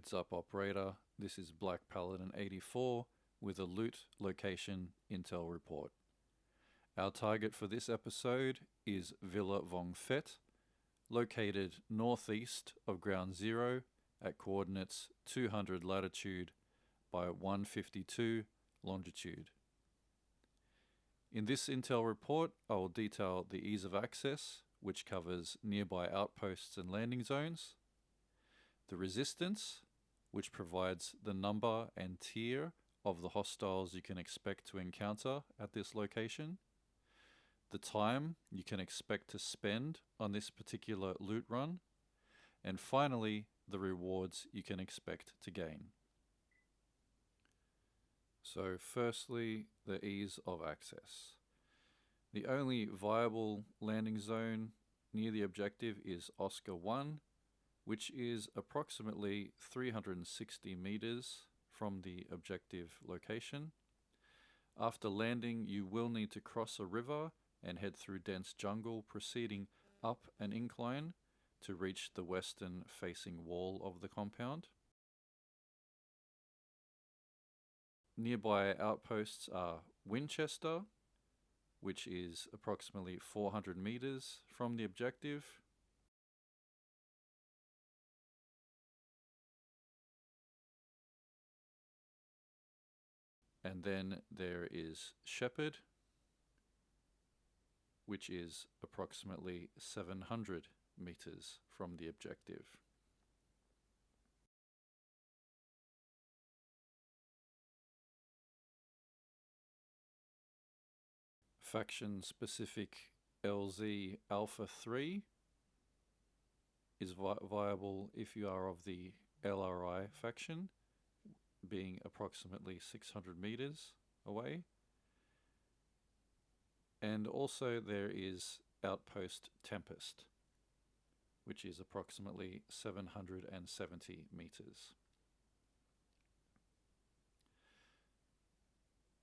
Heads up operator, this is Black Paladin 84 with a loot location intel report. Our target for this episode is Villa Vongphet, located northeast of Ground Zero at coordinates 200 latitude by 152 longitude. In this intel report, I will detail the ease of access, which covers nearby outposts and landing zones, the resistance, which provides the number and tier of the hostiles you can expect to encounter at this location, the time you can expect to spend on this particular loot run, and finally, the rewards you can expect to gain. So firstly, the ease of access. The only viable landing zone near the objective is Oscar 1, which is approximately 360 meters from the objective location. After landing, you will need to cross a river and head through dense jungle, proceeding up an incline to reach the western facing wall of the compound. Nearby outposts are Winchester, which is approximately 400 meters from the objective. And then there is Shepherd, which is approximately 700 meters from the objective. Faction-specific LZ Alpha 3 is viable if you are of the LLIR faction, being approximately 600 meters away. And also there is Outpost Tempest, which is approximately 770 meters.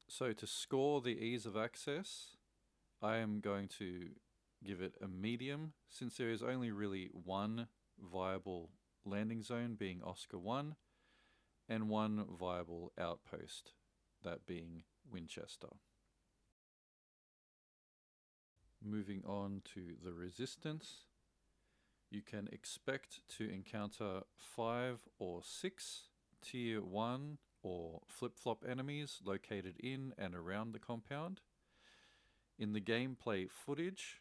So to score the ease of access, I am going to give it a medium, since there is only really one viable landing zone, being Oscar 1, and one viable outpost, that being Winchester. Moving on to the resistance, you can expect to encounter 5 or 6 tier 1 or flip-flop enemies located in and around the compound. In the gameplay footage,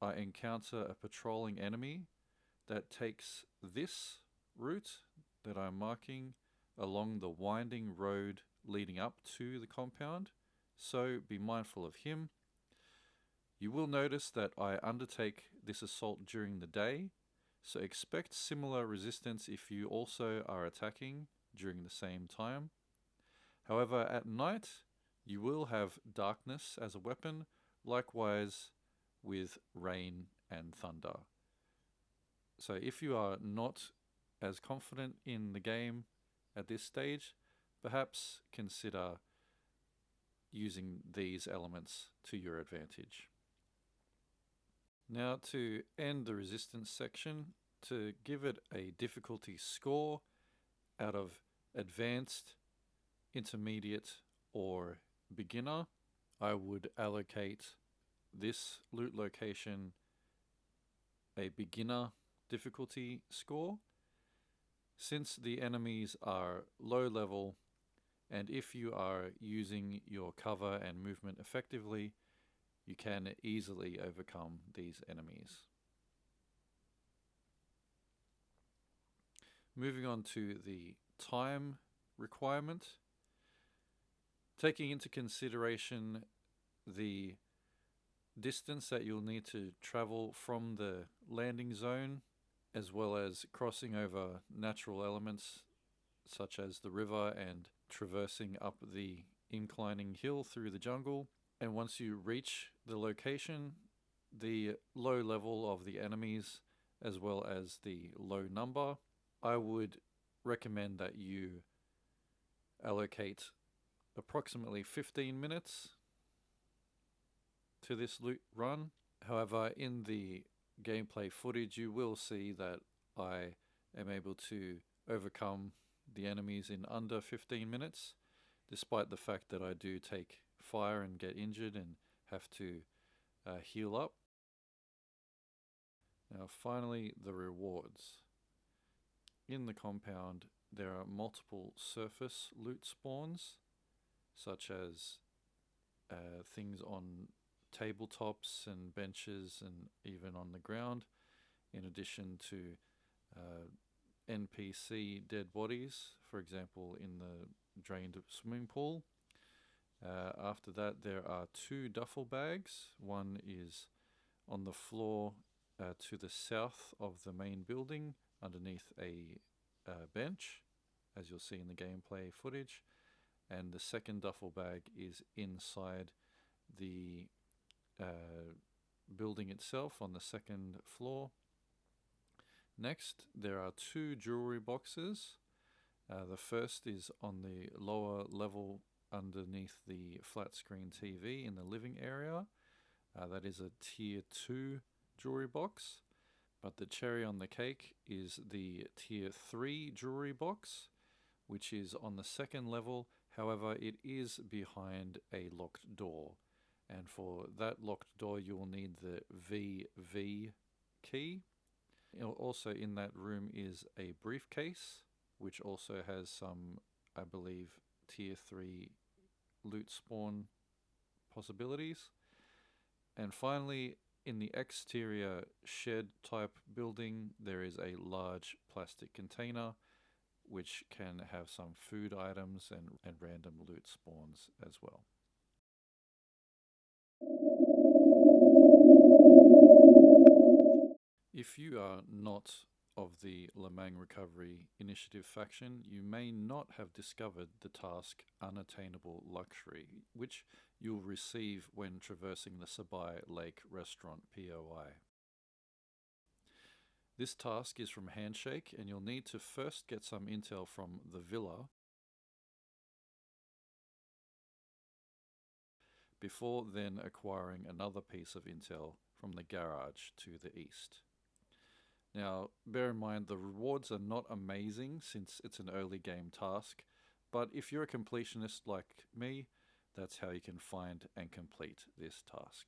I encounter a patrolling enemy that takes this route that I'm marking along the winding road leading up to the compound, so be mindful of him. You will notice that I undertake this assault during the day, so expect similar resistance if you also are attacking during the same time. However, at night, you will have darkness as a weapon, likewise with rain and thunder. So if you are not as confident in the game at this stage, perhaps consider using these elements to your advantage. Now, to end the resistance section, to give it a difficulty score out of advanced, intermediate, or beginner, I would allocate this loot location a beginner difficulty score, since the enemies are low level, and if you are using your cover and movement effectively, you can easily overcome these enemies. Moving on to the time requirement. Taking into consideration the distance that you'll need to travel from the landing zone, as well as crossing over natural elements such as the river and traversing up the inclining hill through the jungle. And once you reach the location, the low level of the enemies as well as the low number, I would recommend that you allocate approximately 15 minutes to this loot run. However, in the gameplay footage, you will see that I am able to overcome the enemies in under 15 minutes, despite the fact that I do take fire and get injured and have to heal up. Now finally, the rewards. In the compound there are multiple surface loot spawns, such as things on tabletops and benches and even on the ground, in addition to NPC dead bodies, for example in the drained swimming pool. After that there are 2 duffel bags. One is on the floor to the south of the main building underneath a bench, as you'll see in the gameplay footage, and the second duffel bag is inside the building itself on the second floor. Next, there are 2 jewelry boxes. The first is on the lower level underneath the flat screen TV in the living area. That is a tier 2 jewelry box. But the cherry on the cake is the tier 3 jewelry box, which is on the second level. However, it is behind a locked door. And for that locked door, you will need the VV key. Also in that room is a briefcase, which also has some, I believe, tier 3 loot spawn possibilities. And finally, in the exterior shed type building, there is a large plastic container which can have some food items and random loot spawns as well. If you are not of the Lemang Recovery Initiative faction, you may not have discovered the task Unattainable Luxury, which you'll receive when traversing the Sabai Lake Restaurant POI. This task is from Handshake, and you'll need to first get some intel from the villa before then acquiring another piece of intel from the garage to the east. Now, bear in mind the rewards are not amazing since it's an early game task, but if you're a completionist like me, that's how you can find and complete this task.